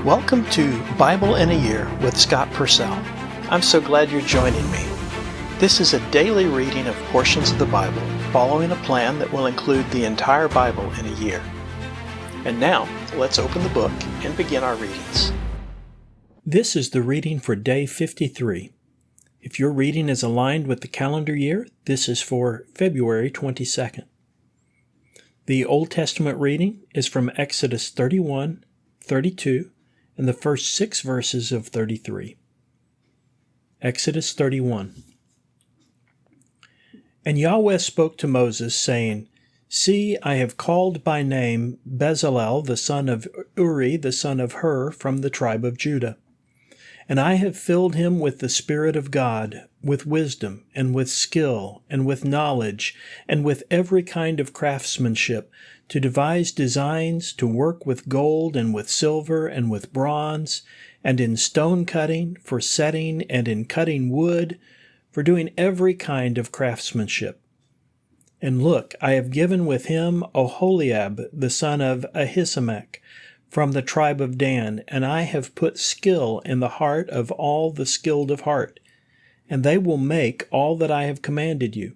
Welcome to Bible in a Year with Scott Purcell. I'm so glad you're joining me. This is a daily reading of portions of the Bible, following a plan that will include the entire Bible in a year. And now, let's open the book and begin our readings. This is the reading for day 53. If your reading is aligned with the calendar year, this is for February 22nd. The Old Testament reading is from Exodus 31, 32, and the first 6 verses of 33. Exodus 31. And Yahweh spoke to Moses, saying, See, I have called by name Bezalel, the son of Uri, the son of Hur, from the tribe of Judah. And I have filled him with the Spirit of God, with wisdom, and with skill, and with knowledge, and with every kind of craftsmanship, to devise designs, to work with gold, and with silver, and with bronze, and in stone cutting, for setting, and in cutting wood, for doing every kind of craftsmanship. And look, I have given with him Oholiab, the son of Ahisamach, from the tribe of Dan, and I have put skill in the heart of all the skilled of heart, and they will make all that I have commanded you: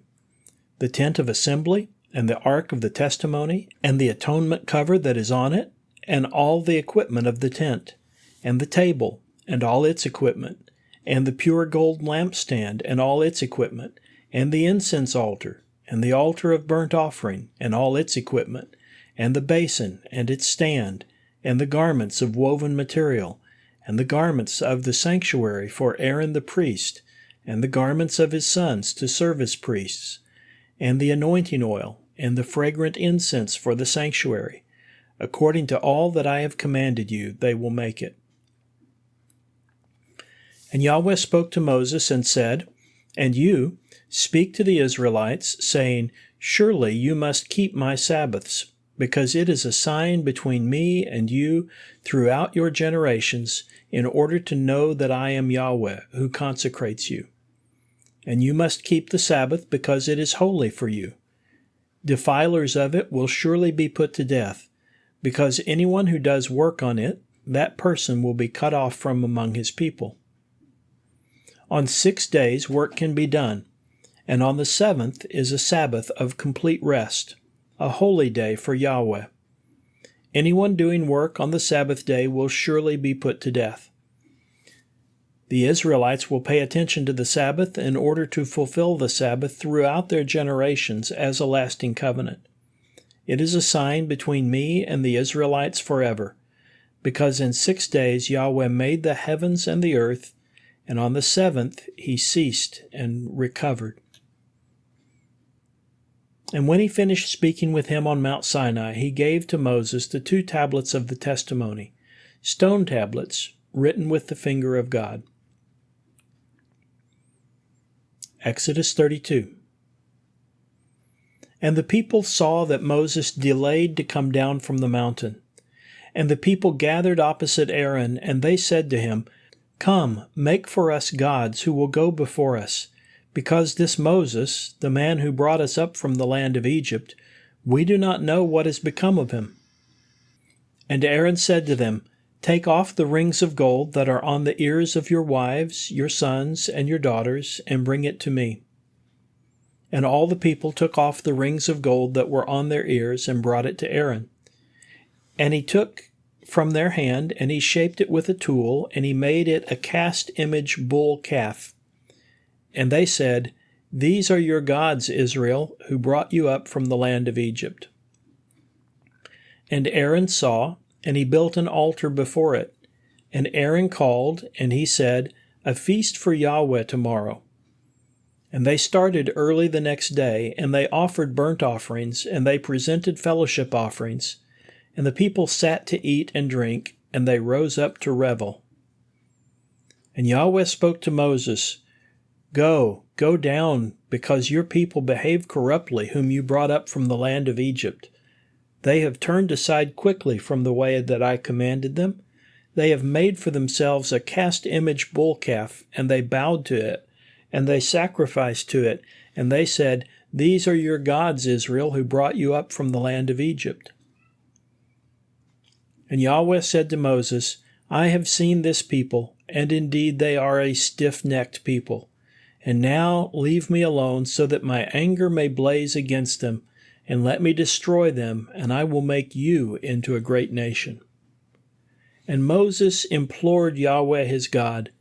the tent of assembly, and the ark of the testimony, and the atonement cover that is on it, and all the equipment of the tent, and the table, and all its equipment, and the pure gold lampstand, and all its equipment, and the incense altar, and the altar of burnt offering, and all its equipment, and the basin, and its stand, and the garments of woven material, and the garments of the sanctuary for Aaron the priest, and the garments of his sons to serve as priests, and the anointing oil, and the fragrant incense for the sanctuary. According to all that I have commanded you, they will make it. And Yahweh spoke to Moses and said, And you, speak to the Israelites, saying, Surely you must keep my Sabbaths, because it is a sign between me and you throughout your generations, in order to know that I am Yahweh, who consecrates you. And you must keep the Sabbath, because it is holy for you. Defilers of it will surely be put to death, because anyone who does work on it, that person will be cut off from among his people. On 6 days work can be done, and on the 7th is a Sabbath of complete rest, a holy day for Yahweh. Anyone doing work on the Sabbath day will surely be put to death. The Israelites will pay attention to the Sabbath in order to fulfill the Sabbath throughout their generations as a lasting covenant. It is a sign between me and the Israelites forever, because in 6 days Yahweh made the heavens and the earth, and on the 7th he ceased and recovered. And when he finished speaking with him on Mount Sinai, he gave to Moses the 2 tablets of the testimony, stone tablets written with the finger of God. Exodus 32. And the people saw that Moses delayed to come down from the mountain. And the people gathered opposite Aaron, and they said to him, Come, make for us gods who will go before us, because this Moses, the man who brought us up from the land of Egypt, we do not know what has become of him. And Aaron said to them, Take off the rings of gold that are on the ears of your wives, your sons, and your daughters, and bring it to me. And all the people took off the rings of gold that were on their ears and brought it to Aaron. And he took from their hand, and he shaped it with a tool, and he made it a cast image bull calf. And they said, These are your gods, Israel, who brought you up from the land of Egypt. And Aaron saw, and he built an altar before it. And Aaron called, and he said, A feast for Yahweh tomorrow. And they started early the next day, and they offered burnt offerings, and they presented fellowship offerings. And the people sat to eat and drink, and they rose up to revel. And Yahweh spoke to Moses, Go down, because your people behave corruptly, whom you brought up from the land of Egypt. They have turned aside quickly from the way that I commanded them. They have made for themselves a cast image bull calf, and they bowed to it, and they sacrificed to it, and they said, These are your gods, Israel, who brought you up from the land of Egypt. And Yahweh said to Moses, I have seen this people, and indeed they are a stiff-necked people. And now leave me alone, so that my anger may blaze against them, and let me destroy them, and I will make you into a great nation." And Moses implored Yahweh his God,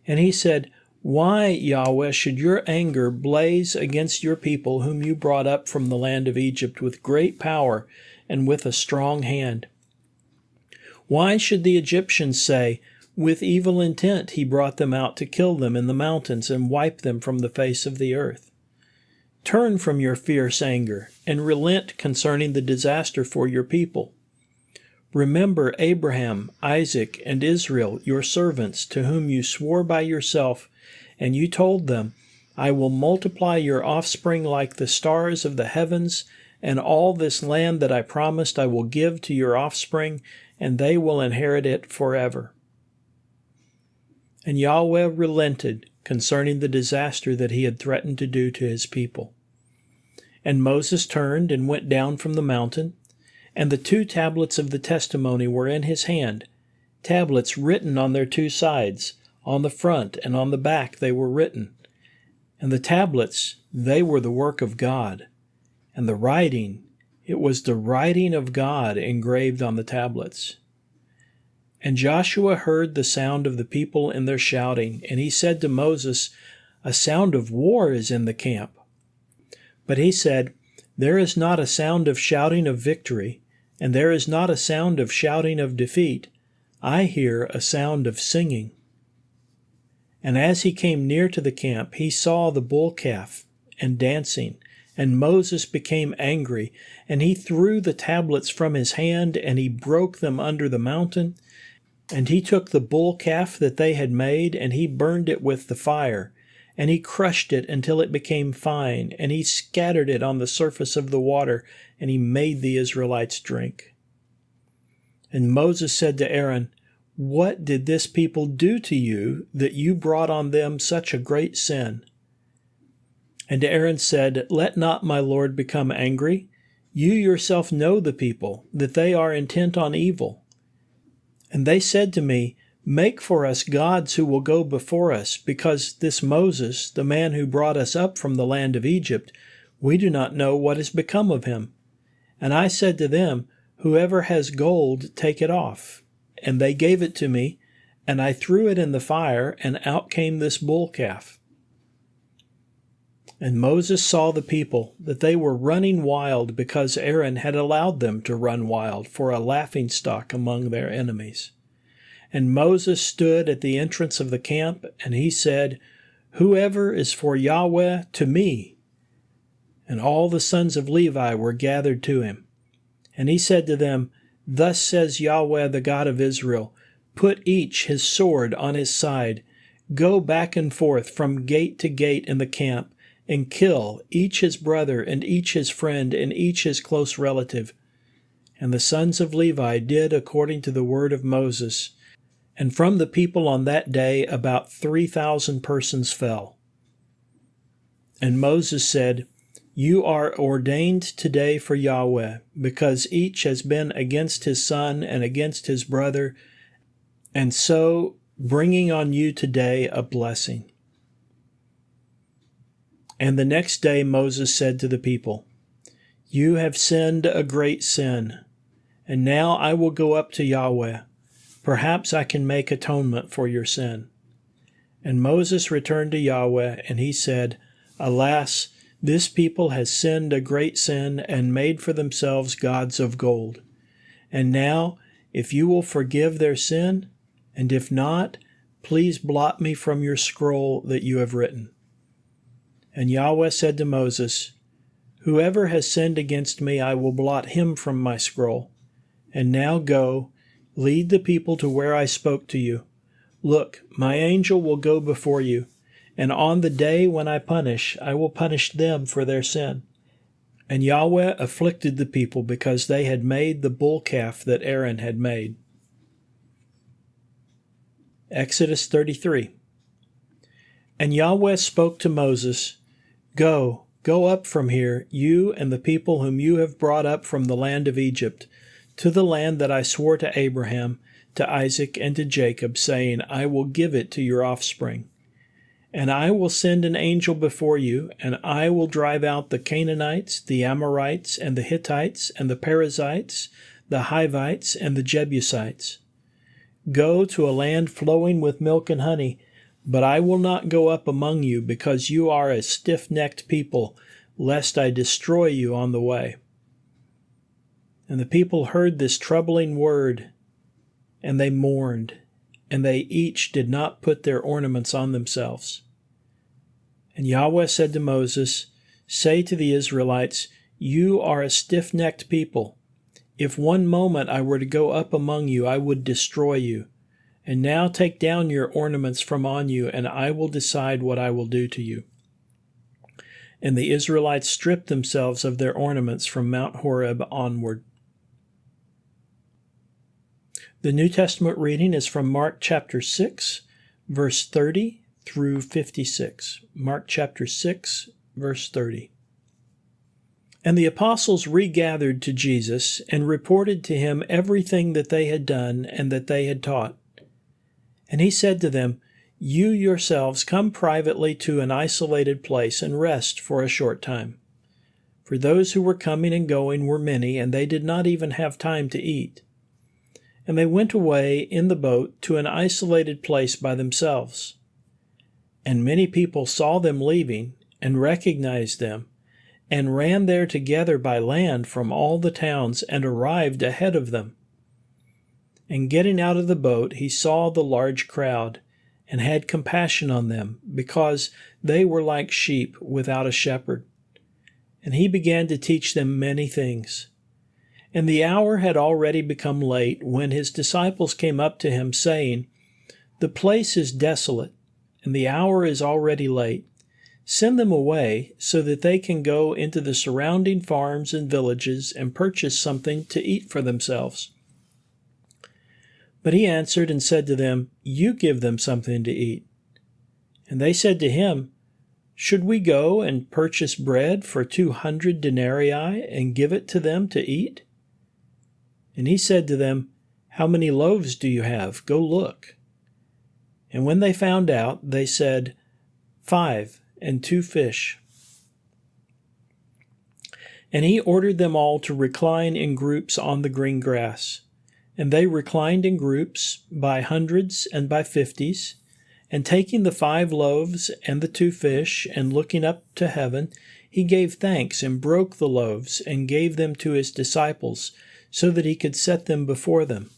and he said, "Why, Yahweh, should your anger blaze against your people whom you brought up from the land of Egypt with great power and with a strong hand? Why should the Egyptians say, 'With evil intent he brought them out to kill them in the mountains and wipe them from the face of the earth'? Turn from your fierce anger and relent concerning the disaster for your people. Remember Abraham, Isaac, and Israel, your servants, to whom you swore by yourself, and you told them, 'I will multiply your offspring like the stars of the heavens, and all this land that I promised I will give to your offspring, and they will inherit it forever.' And Yahweh relented concerning the disaster that he had threatened to do to his people. And Moses turned and went down from the mountain, and the 2 tablets of the testimony were in his hand, tablets written on their 2 sides, on the front and on the back they were written. And the tablets, they were the work of God, and the writing, it was the writing of God engraved on the tablets. And Joshua heard the sound of the people in their shouting, and he said to Moses, 'A sound of war is in the camp.' But he said, 'There is not a sound of shouting of victory, and there is not a sound of shouting of defeat. I hear a sound of singing.' And as he came near to the camp, he saw the bull calf and dancing, and Moses became angry, and he threw the tablets from his hand, and he broke them under the mountain. And he took the bull calf that they had made, and he burned it with the fire, and he crushed it until it became fine, and he scattered it on the surface of the water, and he made the Israelites drink. And Moses said to Aaron, 'What did this people do to you, that you brought on them such a great sin?' And Aaron said, 'Let not my Lord become angry. You yourself know the people, that they are intent on evil. And they said to me, Make for us gods who will go before us, because this Moses, the man who brought us up from the land of Egypt, we do not know what has become of him. And I said to them, Whoever has gold, take it off. And they gave it to me, and I threw it in the fire, and out came this bull calf. And Moses saw the people, that they were running wild, because Aaron had allowed them to run wild for a laughingstock among their enemies. And Moses stood at the entrance of the camp, and he said, Whoever is for Yahweh, to me. And all the sons of Levi were gathered to him. And he said to them, Thus says Yahweh, the God of Israel, Put each his sword on his side, go back and forth from gate to gate in the camp, and kill each his brother, and each his friend, and each his close relative. And the sons of Levi did according to the word of Moses. And from the people on that day about 3,000 persons fell. And Moses said, You are ordained today for Yahweh, because each has been against his son and against his brother, and so bringing on you today a blessing. And the next day Moses said to the people, You have sinned a great sin, and now I will go up to Yahweh. Perhaps I can make atonement for your sin. And Moses returned to Yahweh, and he said, Alas, this people has sinned a great sin and made for themselves gods of gold. And now, if you will forgive their sin, and if not, please blot me from your scroll that you have written. And Yahweh said to Moses, Whoever has sinned against me, I will blot him from my scroll. And now go, lead the people to where I spoke to you. Look, my angel will go before you, and on the day when I will punish them for their sin. And Yahweh afflicted the people because they had made the bull calf that Aaron had made. Exodus 33. And Yahweh spoke to Moses, Go up from here, you and the people whom you have brought up from the land of Egypt, to the land that I swore to Abraham, to Isaac and to Jacob, saying, I will give it to your offspring. And I will send an angel before you, and I will drive out the Canaanites, the Amorites, and the Hittites, and the Perizzites, the Hivites, and the Jebusites. Go to a land flowing with milk and honey, but I will not go up among you, because you are a stiff-necked people, lest I destroy you on the way. And the people heard this troubling word, and they mourned, and they each did not put their ornaments on themselves. And Yahweh said to Moses, Say to the Israelites, You are a stiff-necked people. If one moment I were to go up among you, I would destroy you. And now take down your ornaments from on you, and I will decide what I will do to you. And the Israelites stripped themselves of their ornaments from Mount Horeb onward. The New Testament reading is from Mark chapter 6, verse 30 through 56. Mark chapter 6, verse 30. And the apostles regathered to Jesus and reported to him everything that they had done and that they had taught. And he said to them, You yourselves come privately to an isolated place and rest for a short time. For those who were coming and going were many, and they did not even have time to eat. And they went away in the boat to an isolated place by themselves. And many people saw them leaving and recognized them, and ran there together by land from all the towns and arrived ahead of them. And getting out of the boat, he saw the large crowd, and had compassion on them, because they were like sheep without a shepherd. And he began to teach them many things. And the hour had already become late when his disciples came up to him, saying, The place is desolate, and the hour is already late. Send them away so that they can go into the surrounding farms and villages and purchase something to eat for themselves. But he answered and said to them, You give them something to eat. And they said to him, Should we go and purchase bread for 200 denarii and give it to them to eat? And he said to them, How many loaves do you have? Go look. And when they found out, they said, 5 and 2 fish. And he ordered them all to recline in groups on the green grass. And they reclined in groups by hundreds and by 50s. And taking the 5 loaves and the 2 fish, and looking up to heaven, he gave thanks and broke the loaves and gave them to his disciples, so that he could set them before them.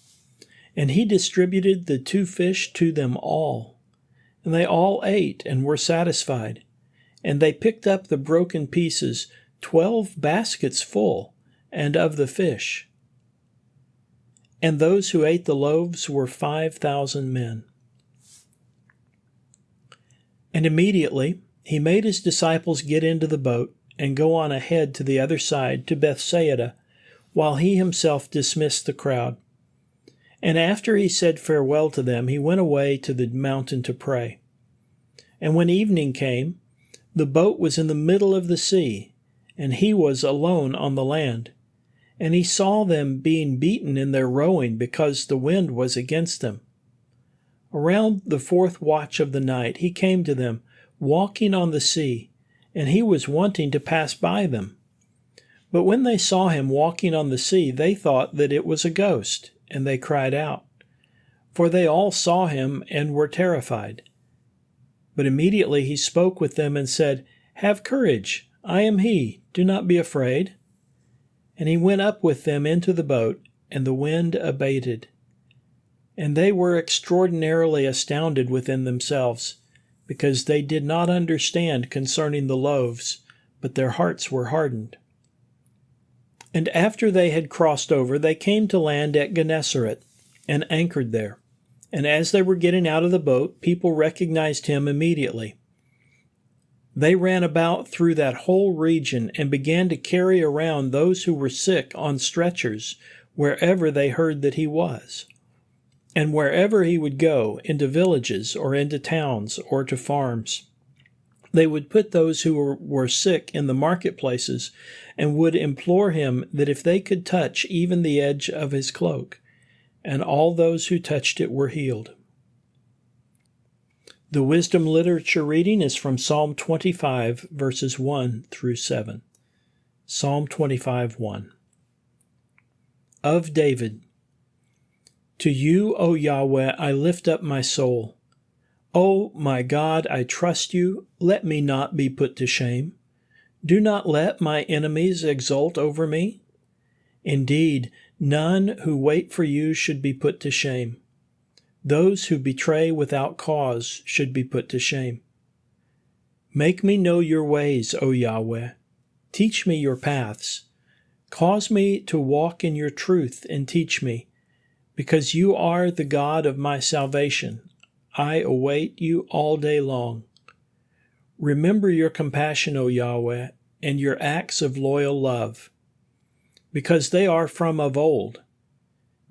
And he distributed the 2 fish to them all. And they all ate and were satisfied. And they picked up the broken pieces, 12 baskets full, and of the fish. And those who ate the loaves were 5,000 men. And immediately he made his disciples get into the boat and go on ahead to the other side, to Bethsaida, while he himself dismissed the crowd. And after he said farewell to them, he went away to the mountain to pray. And when evening came, the boat was in the middle of the sea, and he was alone on the land. And he saw them being beaten in their rowing, because the wind was against them. Around the 4th watch of the night he came to them, walking on the sea, and he was wanting to pass by them. But when they saw him walking on the sea, they thought that it was a ghost, and they cried out. For they all saw him and were terrified. But immediately he spoke with them and said, Have courage, I am he, do not be afraid. And he went up with them into the boat, and the wind abated. And they were extraordinarily astounded within themselves, because they did not understand concerning the loaves, but their hearts were hardened. And after they had crossed over, they came to land at Gennesaret, and anchored there. And as they were getting out of the boat, people recognized him immediately. They ran about through that whole region, and began to carry around those who were sick on stretchers, wherever they heard that he was. And wherever he would go, into villages, or into towns, or to farms, they would put those who were sick in the marketplaces, and would implore him that if they could touch even the edge of his cloak, and all those who touched it were healed. The wisdom literature reading is from Psalm 25, verses 1 through 7. Psalm 25:1. Of David. To you, O Yahweh, I lift up my soul. O my God, I trust you. Let me not be put to shame. Do not let my enemies exult over me. Indeed, none who wait for you should be put to shame. Those who betray without cause should be put to shame. Make me know your ways, O Yahweh. Teach me your paths. Cause me to walk in your truth and teach me, because you are the God of my salvation. I await you all day long. Remember your compassion, O Yahweh, and your acts of loyal love, because they are from of old.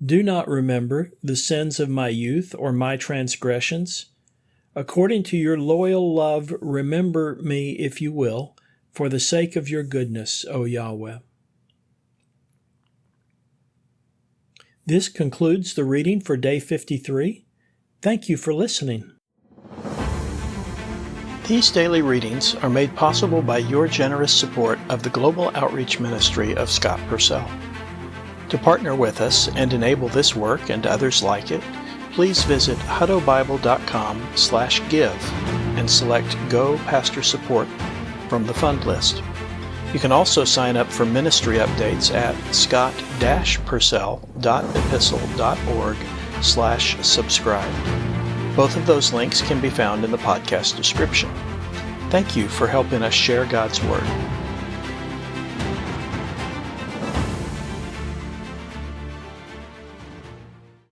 Do not remember the sins of my youth or my transgressions. According to your loyal love, remember me if you will, for the sake of your goodness, O Yahweh. This concludes the reading for Day 53. Thank you for listening. These daily readings are made possible by your generous support of the Global Outreach Ministry of Scott Purcell. To partner with us and enable this work and others like it, please visit huttobible.com/give and select Go Pastor Support from the fund list. You can also sign up for ministry updates at scott-purcell.epistle.org/subscribe. Both of those links can be found in the podcast description. Thank you for helping us share God's Word.